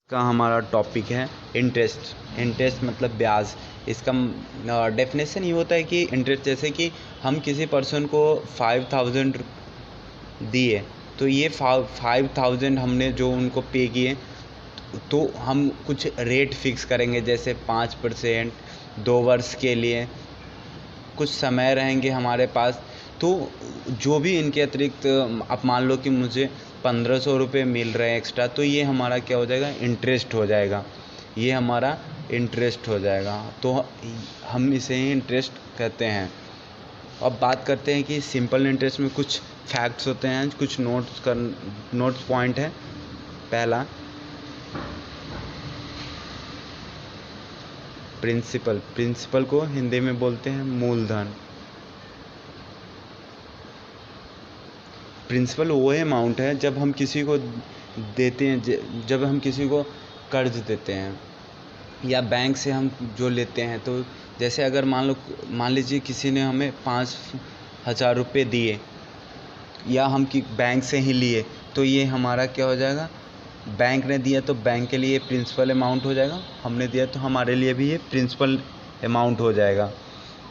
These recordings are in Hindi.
का हमारा टॉपिक है इंटरेस्ट। इंटरेस्ट मतलब ब्याज। इसका डेफिनेशन ये होता है कि इंटरेस्ट, जैसे कि हम किसी पर्सन को 5000 दिए, तो ये 5000 हमने जो उनको पे किए, तो हम कुछ रेट फिक्स करेंगे, जैसे 5%, 2 वर्ष के लिए कुछ समय रहेंगे हमारे पास। तो जो भी इनके अतिरिक्त आप मान लो कि मुझे 1500 रुपये मिल रहे हैं एक्स्ट्रा, तो ये हमारा क्या हो जाएगा, इंटरेस्ट हो जाएगा। ये हमारा इंटरेस्ट हो जाएगा, तो हम इसे ही इंटरेस्ट कहते हैं। अब बात करते हैं कि सिंपल इंटरेस्ट में कुछ फैक्ट्स होते हैं, कुछ नोट्स पॉइंट है। पहला, प्रिंसिपल को हिंदी में बोलते हैं मूलधन। प्रिंसिपल वो अमाउंट है जब हम किसी को देते हैं, जब हम किसी को कर्ज देते हैं या बैंक से हम जो लेते हैं। तो जैसे अगर मान लीजिए किसी ने हमें 5000 रुपये दिए, या हम बैंक से ही लिए, तो ये हमारा क्या हो जाएगा, बैंक ने दिया तो बैंक के लिए प्रिंसिपल अमाउंट हो जाएगा, हमने दिया तो हमारे लिए भी ये प्रिंसिपल अमाउंट हो जाएगा।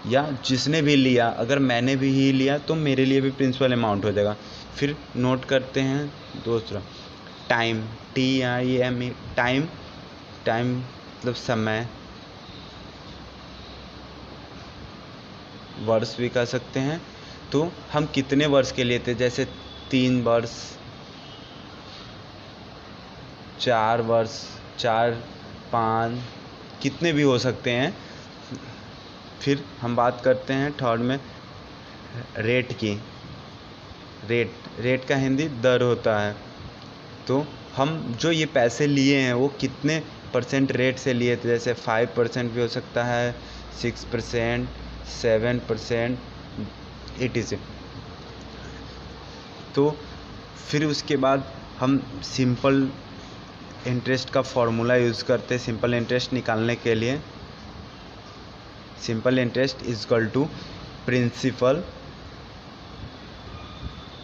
या जिसने भी लिया, अगर मैंने भी ही लिया तो मेरे लिए भी प्रिंसिपल अमाउंट हो जाएगा। फिर नोट करते हैं दूसरा, टाइम, TIME, टाइम मतलब समय, वर्ष भी कह सकते हैं। तो हम कितने वर्ष के लिए थे, जैसे 3 वर्ष, 4 वर्ष, 4, 5, कितने भी हो सकते हैं। फिर हम बात करते हैं थर्ड में रेट की। रेट का हिंदी दर होता है। तो हम जो ये पैसे लिए हैं वो कितने % रेट से लिए थे, जैसे 5% भी हो सकता है, 6%, 7%, etc। तो फिर उसके बाद हम सिंपल इंटरेस्ट का फॉर्मूला यूज़ करते हैं सिंपल इंटरेस्ट निकालने के लिए। Simple interest is equal to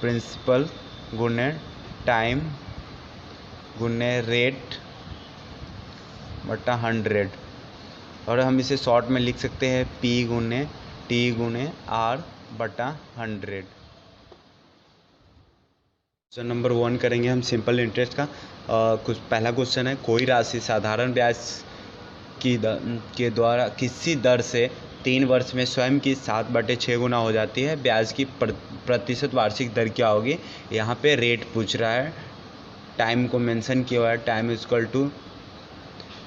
principal गुने टाइम गुने रेट बटा 100। और हम इसे शॉर्ट में लिख सकते हैं P गुने T गुने R बटा 100। क्वेश्चन नंबर 1 करेंगे हम सिंपल इंटरेस्ट का। कुछ पहला क्वेश्चन है, कोई राशि साधारण ब्याज के द्वारा किसी दर से 3 वर्ष में स्वयं की 7/6 गुना हो जाती है, ब्याज की प्रतिशत वार्षिक दर क्या होगी। यहाँ पे रेट पूछ रहा है, टाइम को मेंशन किया हुआ है, टाइम इज इक्वल टू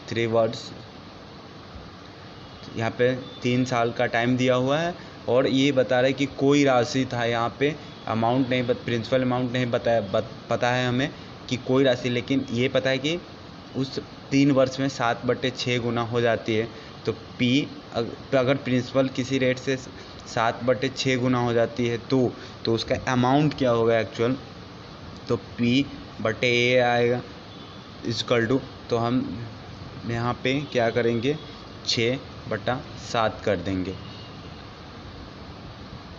3 वर्ष। यहाँ पे 3 साल का टाइम दिया हुआ है, और ये बता रहा है कि कोई राशि था, यहाँ पे अमाउंट नहीं, प्रिंसिपल अमाउंट नहीं पता है हमें कि कोई राशि, लेकिन ये पता है कि उस 3 वर्ष में 7/6 गुना हो जाती है। तो P अगर प्रिंसिपल किसी रेट से 7/6 गुना हो जाती है, तो उसका अमाउंट क्या होगा एक्चुअल, तो P/A आएगा इक्वल टू, तो हम यहाँ पे क्या करेंगे, 6/7 कर देंगे।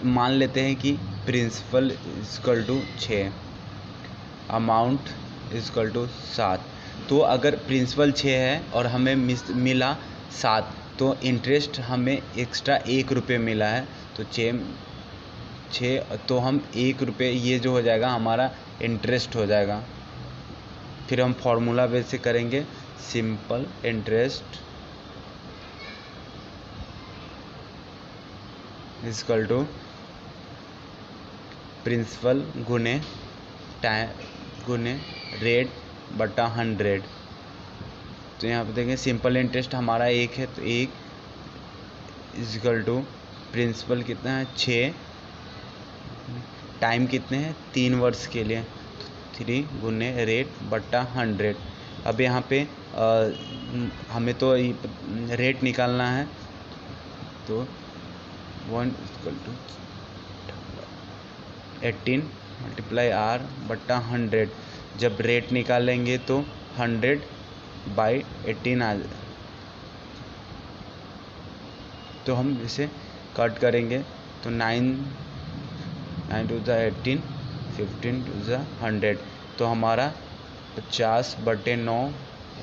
मान लेते हैं कि principal equal to 6, amount equal to 7। तो अगर प्रिंसिपल 6 है और हमें मिला 7, तो इंटरेस्ट हमें एक्स्ट्रा 1 रुपये मिला है, तो 6 तो हम 1 रुपये, ये जो हो जाएगा हमारा इंटरेस्ट हो जाएगा। फिर हम फॉर्मूला बेस से करेंगे, simple interest equal to principal गुने टाइम गुने रेट बटा 100। तो यहाँ पे देखें सिंपल इंटरेस्ट हमारा 1 है, तो 1 इक्वल टू प्रिंसिपल कितना है 6, टाइम कितने हैं 3 वर्ष के लिए, तो 3 गुने रेट बटा 100। अब यहाँ पे हमें तो रेट निकालना है, तो 1 इक्वल टू 18 मल्टीप्लाई R बटा 100। जब रेट निकालेंगे तो 100/18 आ जाए, तो हम इसे कट करेंगे, तो 9 2 18, 15 2 100, तो हमारा 50/9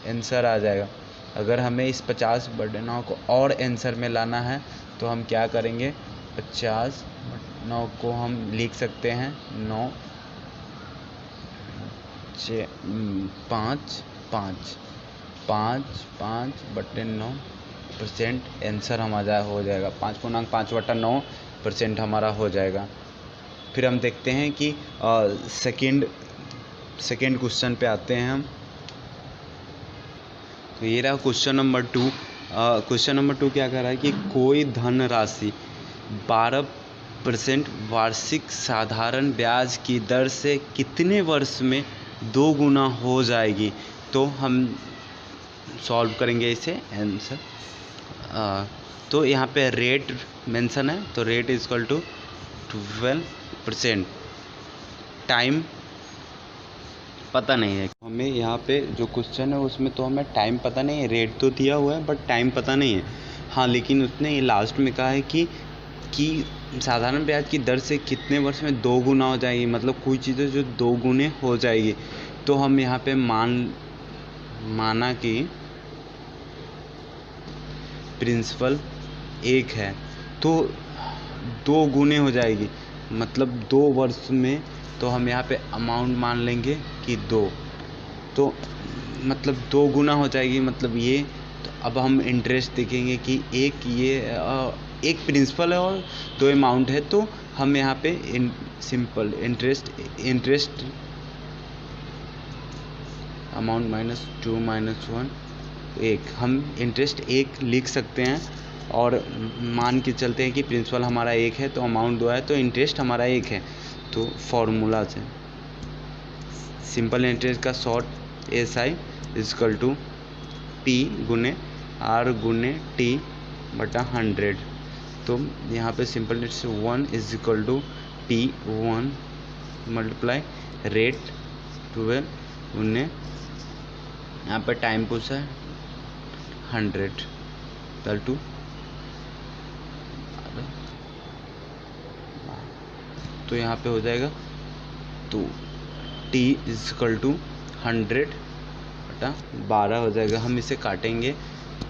आंसर आ जाएगा। अगर हमें इस 50 बटे 9 को और आंसर में लाना है तो हम क्या करेंगे, 50 बटे 9 को हम लिख सकते हैं 9 5 5 5 5 बटे 9% आंसर हमारा हो जाएगा। 5.5/9% हमारा हो जाएगा। फिर हम देखते हैं कि सेकेंड क्वेश्चन पे आते हैं हम। तो ये रहा क्वेश्चन नंबर 2। क्वेश्चन नंबर 2 क्या कह रहा है कि कोई धनराशि 12% वार्षिक साधारण ब्याज की दर से कितने वर्ष में 2 गुना हो जाएगी। तो हम सॉल्व करेंगे इसे आंसर। तो यहाँ पे रेट मेंशन है, तो rate is equal to 12%। Time पता नहीं है हमें, यहाँ पे जो क्वेश्चन है उसमें तो हमें टाइम पता नहीं है, रेट तो दिया हुआ है बट टाइम पता नहीं है। हाँ, लेकिन उसने ये लास्ट में कहा है कि साधारण ब्याज की दर से कितने वर्ष में 2 गुना हो जाएगी, मतलब कोई चीज़ें जो 2 गुने हो जाएगी। तो हम यहाँ पे माना कि प्रिंसिपल 1 है तो 2 गुने हो जाएगी, मतलब 2 वर्ष में। तो हम यहाँ पे अमाउंट मान लेंगे कि 2, तो मतलब 2 गुना हो जाएगी, मतलब ये। तो अब हम इंटरेस्ट देखेंगे कि एक प्रिंसिपल है और 2 अमाउंट है, तो हम यहाँ पे सिंपल इंटरेस्ट अमाउंट -2 - 1 1, हम इंटरेस्ट 1 लिख सकते हैं। और मान के चलते हैं कि प्रिंसिपल हमारा 1 है तो अमाउंट 2 है, तो इंटरेस्ट हमारा 1 है। तो फॉर्मूला से सिंपल इंटरेस्ट का short SI = P × R × T बटा 100। तो यहाँ पे सिंपल इंटरेस्ट 1 = P1 × रेट 12 × यहाँ पर टाइम पूछा है 100 = तो यहाँ पे हो जाएगा, तो T = 100 बटा 12 हो जाएगा। हम इसे काटेंगे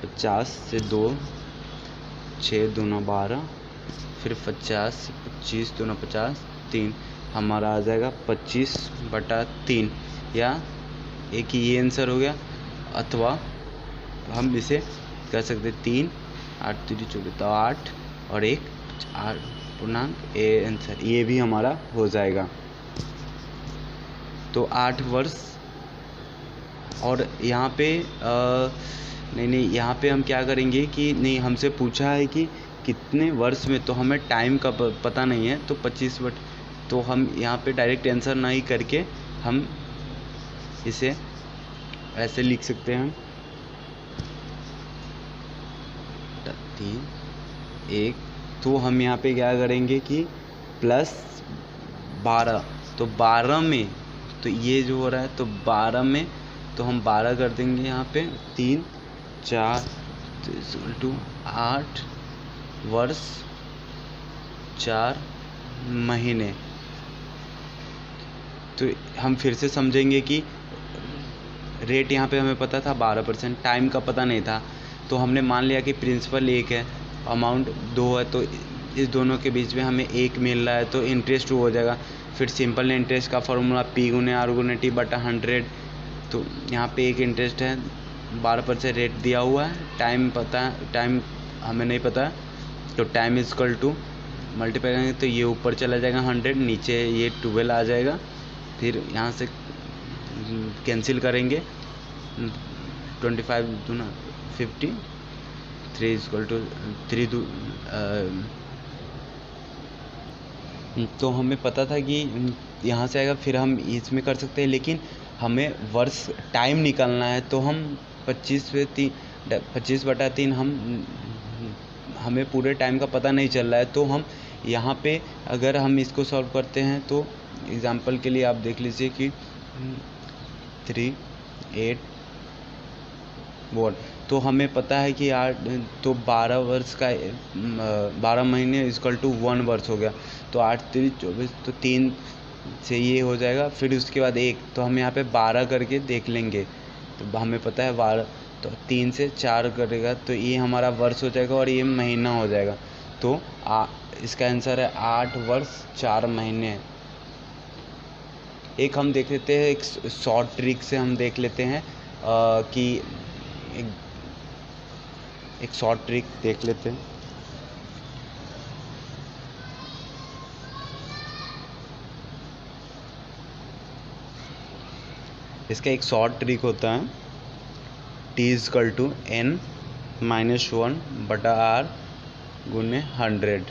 50 से 2, 6 दूना 12, फिर 50 से 25 दूना 50, 3 हमारा आ जाएगा 25/3, या एक ही ये आंसर हो गया। अथवा हम इसे कर सकते 3 8 3 24, तो 8 और 1 8 ए आंसर, ये भी हमारा हो जाएगा। तो 8 वर्ष। और यहाँ पे नहीं यहाँ पे हम क्या करेंगे कि नहीं, हमसे पूछा है कि कितने वर्ष में, तो हमें टाइम का पता नहीं है, तो 25 वर्ष। तो हम यहाँ पे डायरेक्ट आंसर नहीं करके हम इसे ऐसे लिख सकते हैं 3 1। तो हम यहाँ पे क्या करेंगे कि +12, तो 12 में, तो ये जो हो रहा है तो 12 में, तो हम 12 कर देंगे यहाँ पे 3 4 = 8 वर्ष 4 महीने। तो हम फिर से समझेंगे कि रेट यहाँ पे हमें पता था 12%, टाइम का पता नहीं था, तो हमने मान लिया कि प्रिंसिपल 1 है, अमाउंट 2 है, तो इस दोनों के बीच में हमें 1 मिल रहा है, तो इंटरेस्ट 2 हो जाएगा। फिर सिंपल इंटरेस्ट का फॉर्मूला P × R × T बटा 100। तो यहाँ पे एक इंटरेस्ट है, 12% रेट दिया हुआ है, टाइम पता है, टाइम हमें नहीं पता, तो टाइम = मल्टीप्लाई करेंगे तो ये ऊपर चला जाएगा 100, नीचे ये 12 आ जाएगा। फिर यहाँ से कैंसिल करेंगे, 25 दूना 50, 3 = 3 तो हमें पता था कि यहाँ से आएगा, फिर हम इसमें कर सकते हैं, लेकिन हमें वर्ष टाइम निकालना है, तो हम 25/3 हमें पूरे टाइम का पता नहीं चल रहा है। तो हम यहाँ पे अगर हम इसको सॉल्व करते हैं, तो एग्जांपल के लिए आप देख लीजिए कि 3 8 1, तो हमें पता है कि 8, तो 12 वर्ष का 12 महीने = 1 वर्ष हो गया। तो 8 3 24, तो 3 से ये हो जाएगा, फिर उसके बाद 1, तो हम यहाँ पे 12 करके देख लेंगे तो हमें पता है 12, तो 3 से 4 करेगा तो ये हमारा वर्ष हो जाएगा और ये महीना हो जाएगा। तो इसका आंसर है 8 वर्ष 4 महीने। एक हम देख लेते हैं, एक शॉर्ट ट्रिक से हम देख लेते हैं कि एक शॉर्ट ट्रिक देख लेते हैं। इसका एक शॉर्ट ट्रिक होता है T=n-1/r गुने 100।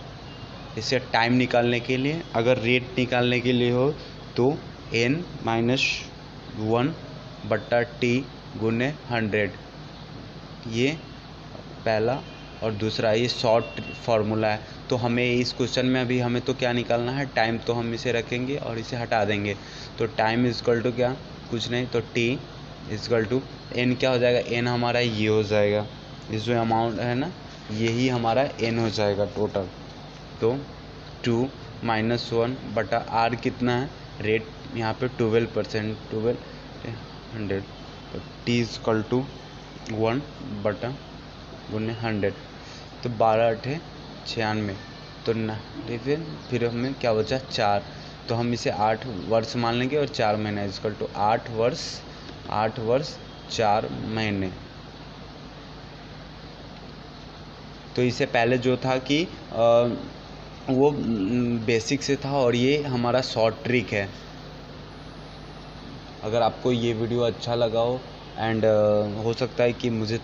इससे टाइम निकालने के लिए, अगर रेट निकालने के लिए हो तो n-1/t गुने 100, ये पहला। और दूसरा ये शॉर्ट फार्मूला है। तो हमें इस क्वेश्चन में अभी हमें तो क्या निकालना है, टाइम। तो हम इसे रखेंगे और इसे हटा देंगे। तो टाइम इजकल टू क्या, कुछ नहीं, तो t इजकल टू n क्या हो जाएगा, n हमारा ये हो जाएगा, इस जो अमाउंट है ना यही हमारा n हो जाएगा टोटल। तो 2-1/r कितना है, रेट यहाँ पे 12%, 12/100। तो t इजकल टू 1/100। तो 12×8=96। तो फिर हमें क्या बचा, 4। तो हम इसे 8 वर्ष मान लेंगे और 4 महीने इजकल टू 8 वर्ष 4 महीने। तो इससे पहले जो था कि वो बेसिक से था और ये हमारा शॉर्ट ट्रिक है। अगर आपको ये वीडियो अच्छा लगा हो एंड हो सकता है कि मुझे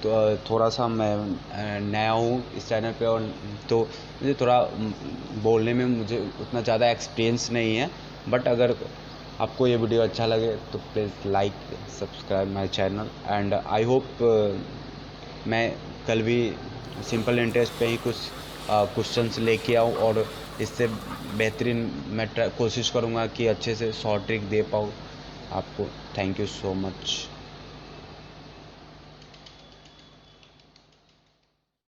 थोड़ा सा, मैं नया हूँ इस चैनल पे और तो मुझे थोड़ा बोलने में मुझे उतना ज़्यादा एक्सपीरियंस नहीं है, बट अगर आपको ये वीडियो अच्छा लगे तो please like subscribe my channel. And I hope मैं कल भी सिंपल इंटरेस्ट पे ही कुछ क्वेश्चंस लेके आऊँ और इससे बेहतरीन मैं कोशिश करूँगा कि अच्छे से शॉर्ट ट्रिक दे पाऊँ आपको। Thank you so much.